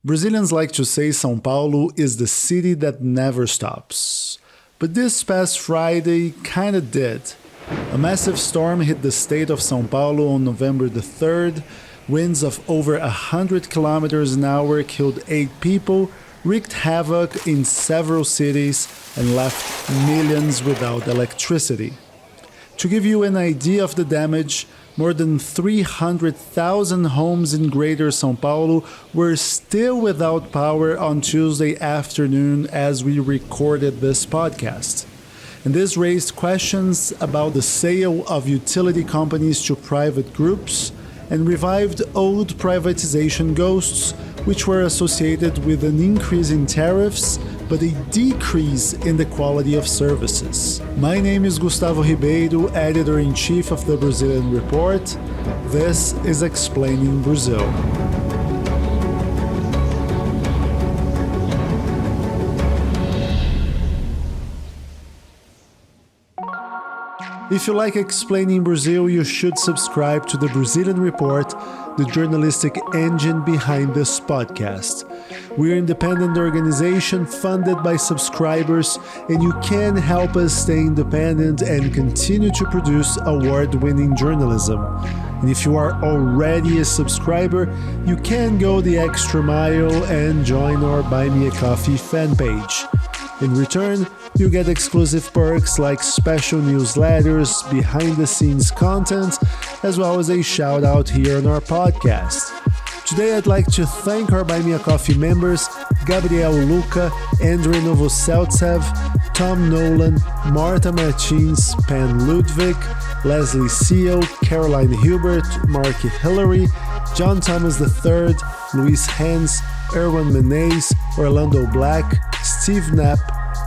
Brazilians like to say São Paulo is the city that never stops. But this past Friday kinda did. A massive storm hit the state of São Paulo on November the 3rd. Winds of over 100 kilometers an hour killed 8 people, wreaked havoc in several cities, and left millions without electricity. To give you an idea of the damage, more than 300,000 homes in Greater São Paulo were still without power on Tuesday afternoon as we recorded this podcast. And this raised questions about the sale of utility companies to private groups and revived old privatization ghosts, which were associated with an increase in tariffs but a decrease in the quality of services. My name is Gustavo Ribeiro, editor-in-chief of the Brazilian Report. This is Explaining Brazil. If you like Explaining Brazil, you should subscribe to the Brazilian Report, the journalistic engine behind this podcast. We're an independent organization funded by subscribers, and you can help us stay independent and continue to produce award-winning journalism. And if you are already a subscriber, you can go the extra mile and join our Buy Me a Coffee fan page. In return, you get exclusive perks like special newsletters, behind-the-scenes content, as well as a shout-out here on our podcast. Today I'd like to thank our Buy Me a Coffee members, Gabriel Luca, Andrei Novoseltsev, Tom Nolan, Marta Martins, Pan Ludwig, Leslie Seal, Caroline Hubert, Mark Hillary, John Thomas III, Luis Hans, Erwan Menes, Orlando Black, Steve Knapp,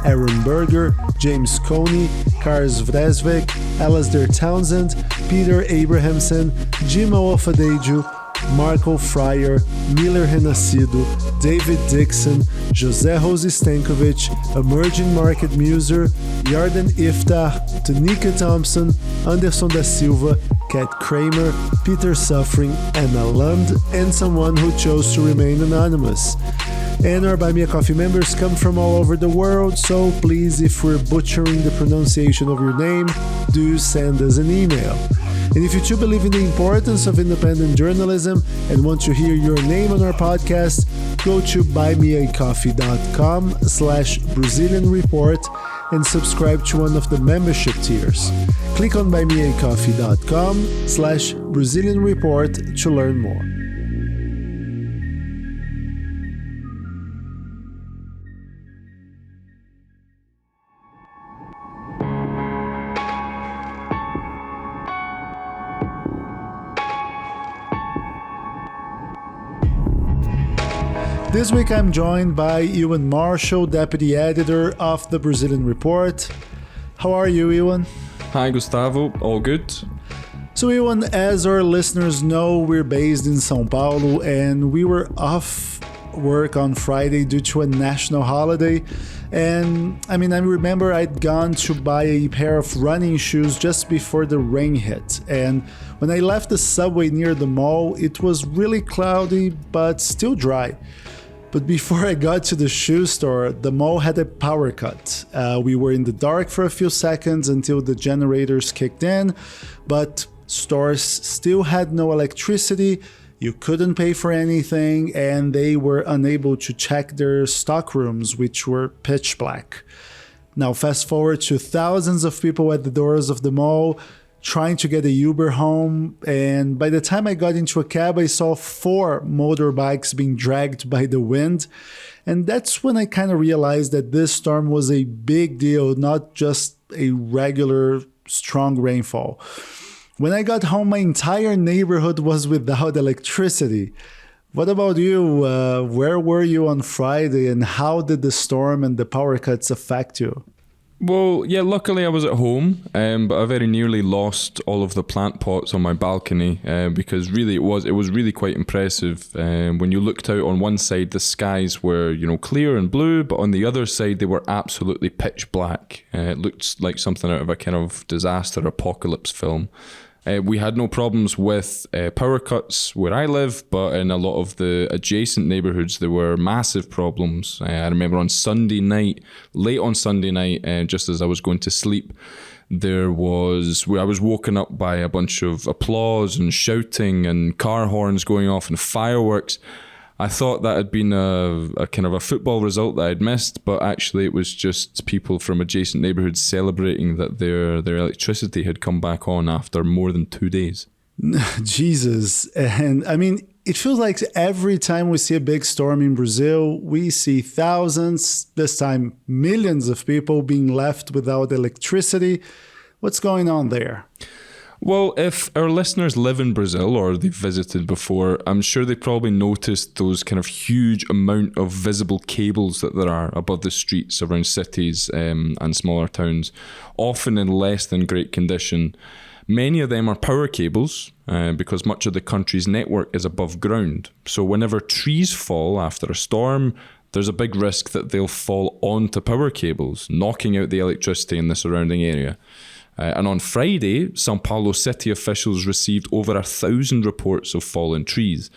Aaron Berger, James Coney, Kars Vresvik, Alasdair Townsend, Peter Abrahamson, Jimo Ofadeju, Marco Fryer, Miller Renascido, David Dixon, José Rose Stankovic, Emerging Market Muser, Yarden Iftah, Tanika Thompson, Anderson da Silva, Kat Kramer, Peter Suffering, Anna Lund, and someone who chose to remain anonymous. And our Buy Me a Coffee members come from all over the world, so please, if we're butchering the pronunciation of your name, do send us an email. And if you too believe in the importance of independent journalism and want to hear your name on our podcast, go to buymeacoffee.com/Brazilian Report and subscribe to one of the membership tiers. Click on buymeacoffee.com/Brazilian Report to learn more. This week I'm joined by Ewan Marshall, Deputy Editor of the Brazilian Report. How are you, Ewan? Hi, Gustavo. All good? So, Ewan, as our listeners know, we're based in São Paulo and we were off work on Friday due to a national holiday. And I remember I'd gone to buy a pair of running shoes just before the rain hit. And when I left the subway near the mall, it was really cloudy but still dry. But before I got to the shoe store, the mall had a power cut. We were in the dark for a few seconds until the generators kicked in, but stores still had no electricity, you couldn't pay for anything, and they were unable to check their stock rooms, which were pitch black. Now fast forward to thousands of people at the doors of the mall, trying to get a Uber home, and by the time I got into a cab, I saw 4 motorbikes being dragged by the wind, and that's when I kind of realized that this storm was a big deal, not just a regular strong rainfall. When I got home, my entire neighborhood was without electricity. What about you? Where were you on Friday, and how did the storm and the power cuts affect you? Well, yeah, luckily I was at home, but I very nearly lost all of the plant pots on my balcony because really it was really quite impressive. When you looked out on one side, the skies were, clear and blue, but on the other side, they were absolutely pitch black. It looked like something out of a kind of disaster apocalypse film. We had no problems with power cuts where I live, but in a lot of the adjacent neighbourhoods, there were massive problems. I remember on Sunday night, late on Sunday night, just as I was going to sleep, I was woken up by a bunch of applause and shouting and car horns going off and fireworks. I thought that had been a kind of a football result that I'd missed, but actually it was just people from adjacent neighbourhoods celebrating that their electricity had come back on after more than 2 days. Jesus. And I mean, it feels like every time we see a big storm in Brazil, we see thousands, this time millions of people being left without electricity. What's going on there? Well, if our listeners live in Brazil or they've visited before, I'm sure they probably noticed those kind of huge amount of visible cables that there are above the streets around cities and smaller towns, often in less than great condition. Many of them are power cables because much of the country's network is above ground. So whenever trees fall after a storm, there's a big risk that they'll fall onto power cables, knocking out the electricity in the surrounding area. And on Friday, São Paulo city officials received over 1,000 reports of fallen trees.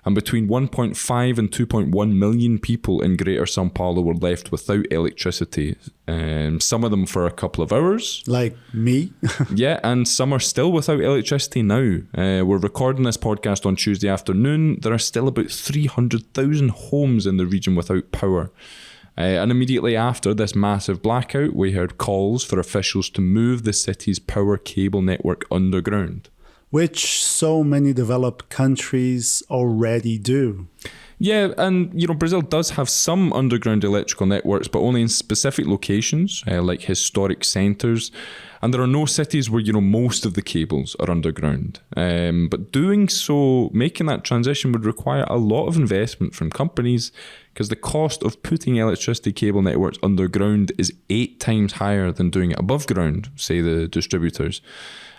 And between 1.5 and 2.1 million people in Greater São Paulo were left without electricity. Some of them for a couple of hours. Like me? Yeah, and some are still without electricity now. We're recording this podcast on Tuesday afternoon. There are still about 300,000 homes in the region without power. And immediately after this massive blackout, we heard calls for officials to move the city's power cable network underground. Which so many developed countries already do. Yeah, and Brazil does have some underground electrical networks, but only in specific locations, like historic centres. And there are no cities where, most of the cables are underground. But doing so, making that transition would require a lot of investment from companies because the cost of putting electricity cable networks underground is 8 times higher than doing it above ground, say the distributors.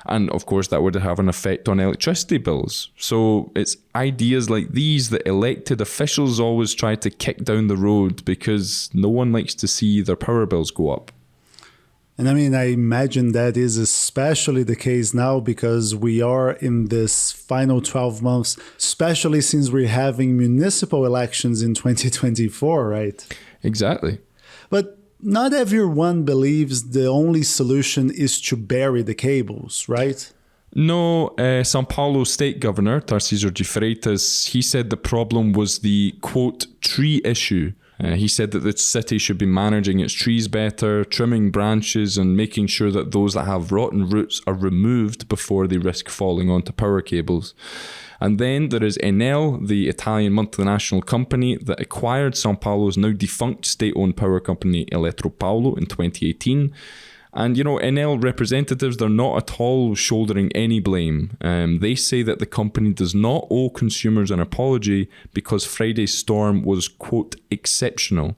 And of course, that would have an effect on electricity bills. So it's ideas like these that elected officials always try to kick down the road because no one likes to see their power bills go up. And I mean, I imagine that is especially the case now because we are in this final 12 months, especially since we're having municipal elections in 2024, right? Exactly. But not everyone believes the only solution is to bury the cables, right? No, São Paulo state governor, Tarcísio de Freitas, he said the problem was the, quote, tree issue. He said that the city should be managing its trees better, trimming branches and making sure that those that have rotten roots are removed before they risk falling onto power cables. And then there is Enel, the Italian multinational company that acquired São Paulo's now defunct state-owned power company Eletropaulo in 2018. And, Enel representatives, they're not at all shouldering any blame. They say that the company does not owe consumers an apology because Friday's storm was, quote, exceptional.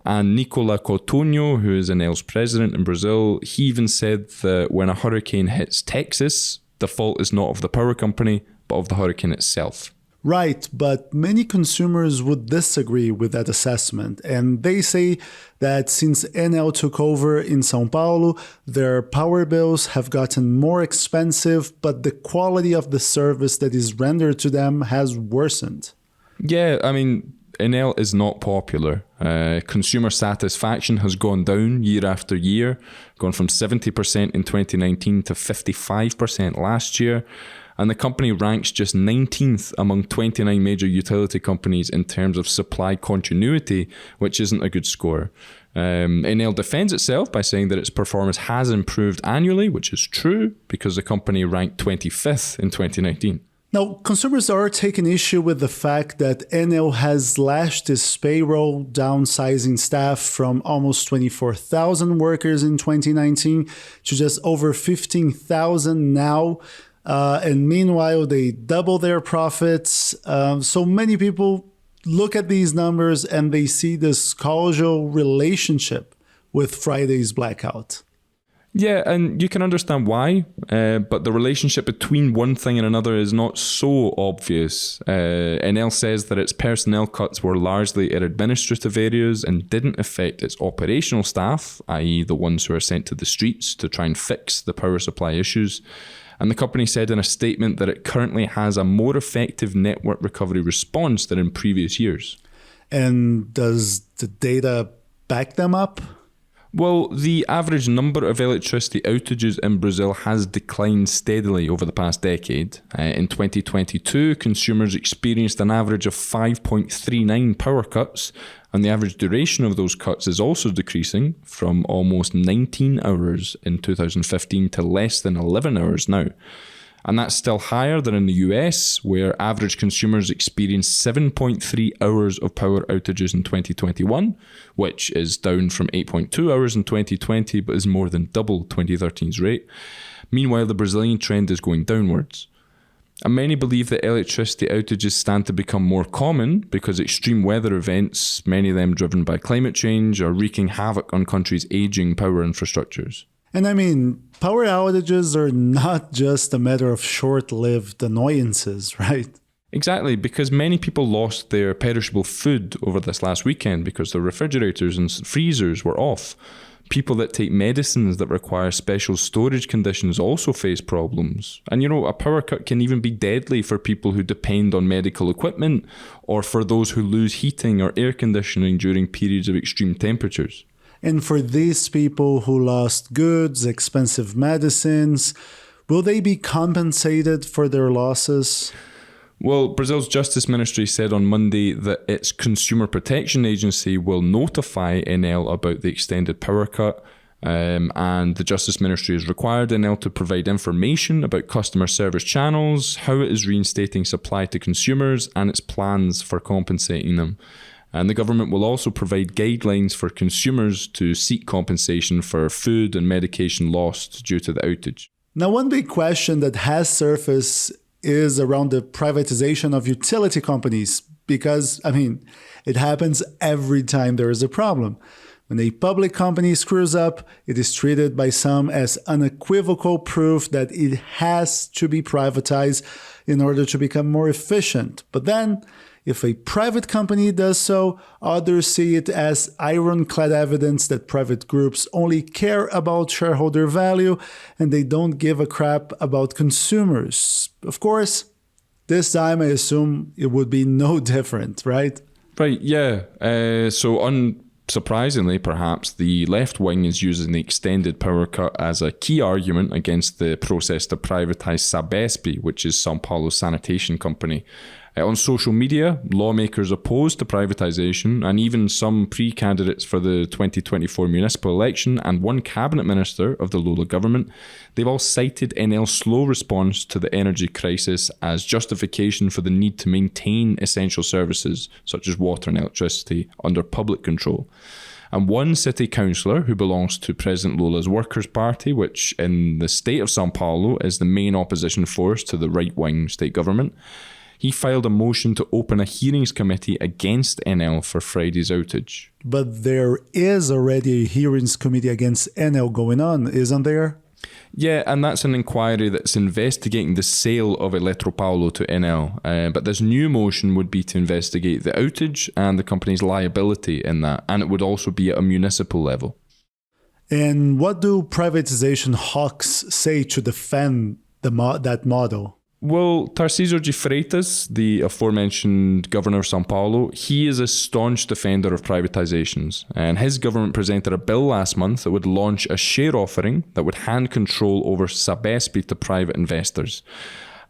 And Nicola Coutinho, who is Enel's president in Brazil, he even said that when a hurricane hits Texas, the fault is not of the power company, but of the hurricane itself. Right, but many consumers would disagree with that assessment. And they say that since Enel took over in São Paulo, their power bills have gotten more expensive, but the quality of the service that is rendered to them has worsened. Yeah, I mean, Enel is not popular. Consumer satisfaction has gone down year after year, gone from 70% in 2019 to 55% last year. And the company ranks just 19th among 29 major utility companies in terms of supply continuity, which isn't a good score. Enel defends itself by saying that its performance has improved annually, which is true, because the company ranked 25th in 2019. Now, consumers are taking issue with the fact that Enel has slashed its payroll, downsizing staff from almost 24,000 workers in 2019 to just over 15,000 now. And meanwhile, they double their profits. So many people look at these numbers and they see this causal relationship with Friday's blackout. Yeah, and you can understand why, but the relationship between one thing and another is not so obvious. Enel says that its personnel cuts were largely in administrative areas and didn't affect its operational staff, i.e. the ones who are sent to the streets to try and fix the power supply issues. And the company said in a statement that it currently has a more effective network recovery response than in previous years. And does the data back them up? Well, the average number of electricity outages in Brazil has declined steadily over the past decade. In 2022, consumers experienced an average of 5.39 power cuts, and the average duration of those cuts is also decreasing from almost 19 hours in 2015 to less than 11 hours now. And that's still higher than in the US, where average consumers experienced 7.3 hours of power outages in 2021, which is down from 8.2 hours in 2020, but is more than double 2013's rate. Meanwhile, the Brazilian trend is going downwards. And many believe that electricity outages stand to become more common because extreme weather events, many of them driven by climate change, are wreaking havoc on countries' aging power infrastructures. And I mean, power outages are not just a matter of short-lived annoyances, right? Exactly, because many people lost their perishable food over this last weekend because their refrigerators and freezers were off. People that take medicines that require special storage conditions also face problems. And a power cut can even be deadly for people who depend on medical equipment or for those who lose heating or air conditioning during periods of extreme temperatures. And for these people who lost goods, expensive medicines, will they be compensated for their losses? Well, Brazil's Justice Ministry said on Monday that its Consumer Protection Agency will notify Enel about the extended power cut, and the Justice Ministry has required Enel to provide information about customer service channels, how it is reinstating supply to consumers, and its plans for compensating them. And the government will also provide guidelines for consumers to seek compensation for food and medication lost due to the outage. Now, one big question that has surfaced is around the privatization of utility companies, because, it happens every time there is a problem. When a public company screws up, it is treated by some as unequivocal proof that it has to be privatized in order to become more efficient. But then, if a private company does so, others see it as ironclad evidence that private groups only care about shareholder value and they don't give a crap about consumers. Of course, this time I assume it would be no different, right? Right, yeah. So unsurprisingly, perhaps, the left wing is using the extended power cut as a key argument against the process to privatize Sabesp, which is São Paulo's sanitation company. On social media, lawmakers opposed to privatization, and even some pre-candidates for the 2024 municipal election and one cabinet minister of the Lula government, they've all cited Enel's slow response to the energy crisis as justification for the need to maintain essential services such as water and electricity under public control. And one city councillor who belongs to President Lula's Workers' Party, which in the state of São Paulo is the main opposition force to the right-wing state government, he filed a motion to open a hearings committee against Enel for Friday's outage. But there is already a hearings committee against Enel going on, isn't there? Yeah, and that's an inquiry that's investigating the sale of Eletropaulo to Enel. But this new motion would be to investigate the outage and the company's liability in that, and it would also be at a municipal level. And what do privatization hawks say to defend that model? Well, Tarcísio de Freitas, the aforementioned governor of São Paulo, he is a staunch defender of privatizations. And his government presented a bill last month that would launch a share offering that would hand control over Sabesp to private investors.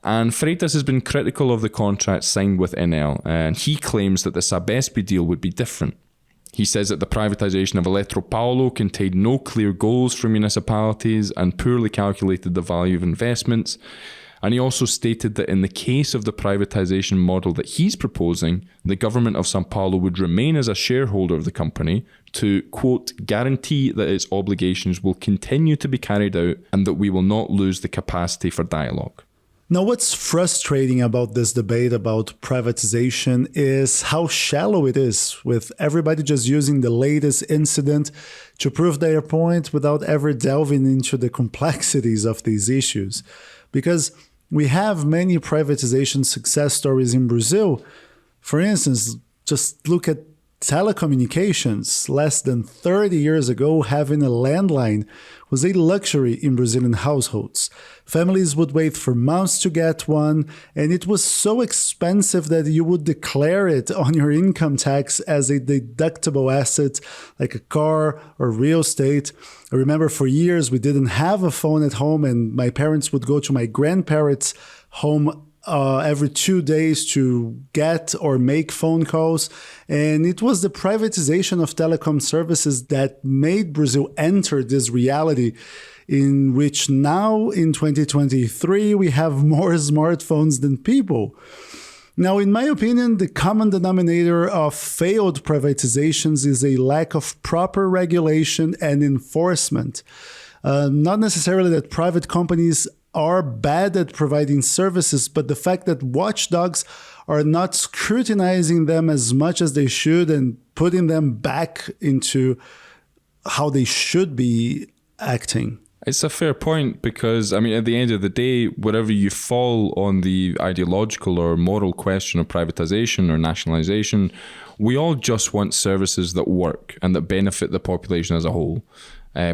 And Freitas has been critical of the contract signed with Enel, and he claims that the Sabesp deal would be different. He says that the privatization of Eletropaulo contained no clear goals for municipalities and poorly calculated the value of investments. And he also stated that in the case of the privatization model that he's proposing, the government of São Paulo would remain as a shareholder of the company to, quote, guarantee that its obligations will continue to be carried out and that we will not lose the capacity for dialogue. Now, what's frustrating about this debate about privatization is how shallow it is, with everybody just using the latest incident to prove their point without ever delving into the complexities of these issues. Because we have many privatization success stories in Brazil. For instance, just look at telecommunications. Less than 30 years ago, having a landline was a luxury in Brazilian households. Families would wait for months to get one, and it was so expensive that you would declare it on your income tax as a deductible asset, like a car or real estate. I remember for years we didn't have a phone at home, and my parents would go to my grandparents' home every 2 days to get or make phone calls. And it was the privatization of telecom services that made Brazil enter this reality in which now in 2023 we have more smartphones than people. Now, in my opinion, the common denominator of failed privatizations is a lack of proper regulation and enforcement. Not necessarily that private companies are bad at providing services, but the fact that watchdogs are not scrutinizing them as much as they should and putting them back into how they should be acting. It's a fair point because, I mean, at the end of the day, wherever you fall on the ideological or moral question of privatization or nationalization, we all just want services that work and that benefit the population as a whole.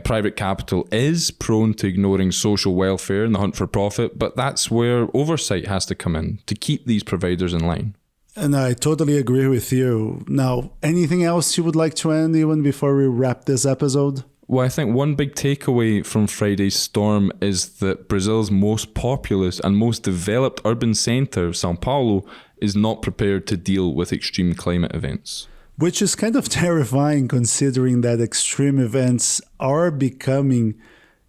Private capital is prone to ignoring social welfare and the hunt for profit, but that's where oversight has to come in to keep these providers in line. And I totally agree with you. Now, anything else you would like to end even before we wrap this episode? Well, I think one big takeaway from Friday's storm is that Brazil's most populous and most developed urban centre, São Paulo, is not prepared to deal with extreme climate events. Which is kind of terrifying considering that extreme events are becoming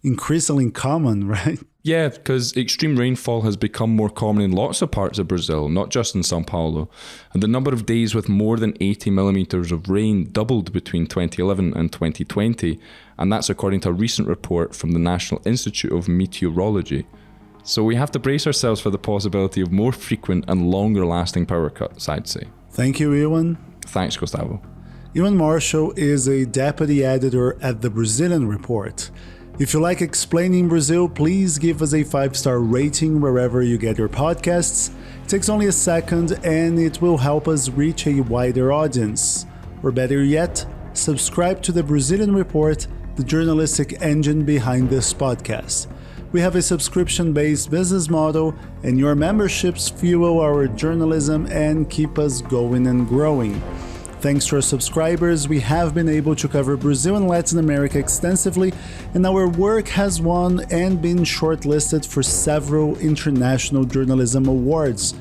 increasingly common, right? Yeah, because extreme rainfall has become more common in lots of parts of Brazil, not just in São Paulo. And the number of days with more than 80 millimetres of rain doubled between 2011 and 2020, and that's according to a recent report from the National Institute of Meteorology. So we have to brace ourselves for the possibility of more frequent and longer lasting power cuts, I'd say. Thank you, Ewan. Thanks, Gustavo. Ewan Marshall is a deputy editor at the Brazilian Report. If you like Explaining Brazil, please give us a 5-star rating wherever you get your podcasts. It takes only a second and it will help us reach a wider audience. Or better yet, subscribe to the Brazilian Report, the journalistic engine behind this podcast. We have a subscription-based business model, and your memberships fuel our journalism and keep us going and growing. Thanks to our subscribers, we have been able to cover Brazil and Latin America extensively, and our work has won and been shortlisted for several international journalism awards.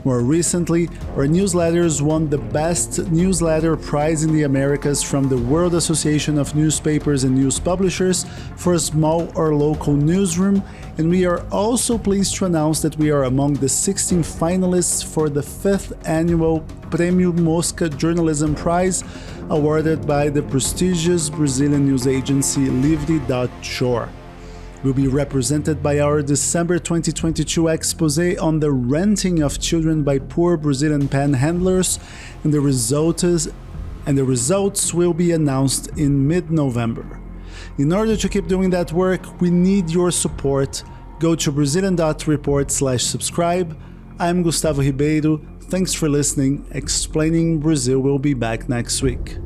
More recently, our newsletters won the Best Newsletter Prize in the Americas from the World Association of Newspapers and News Publishers for a small or local newsroom, and we are also pleased to announce that we are among the 16 finalists for the 5th annual Prêmio Mosca Journalism Prize, awarded by the prestigious Brazilian news agency Livre.shor. We'll be represented by our December 2022 expose on the renting of children by poor Brazilian panhandlers, and the results will be announced in mid-November. In order to keep doing that work, we need your support. Go to Brazilian.report/subscribe. I'm Gustavo Ribeiro. Thanks for listening. Explaining Brazil will be back next week.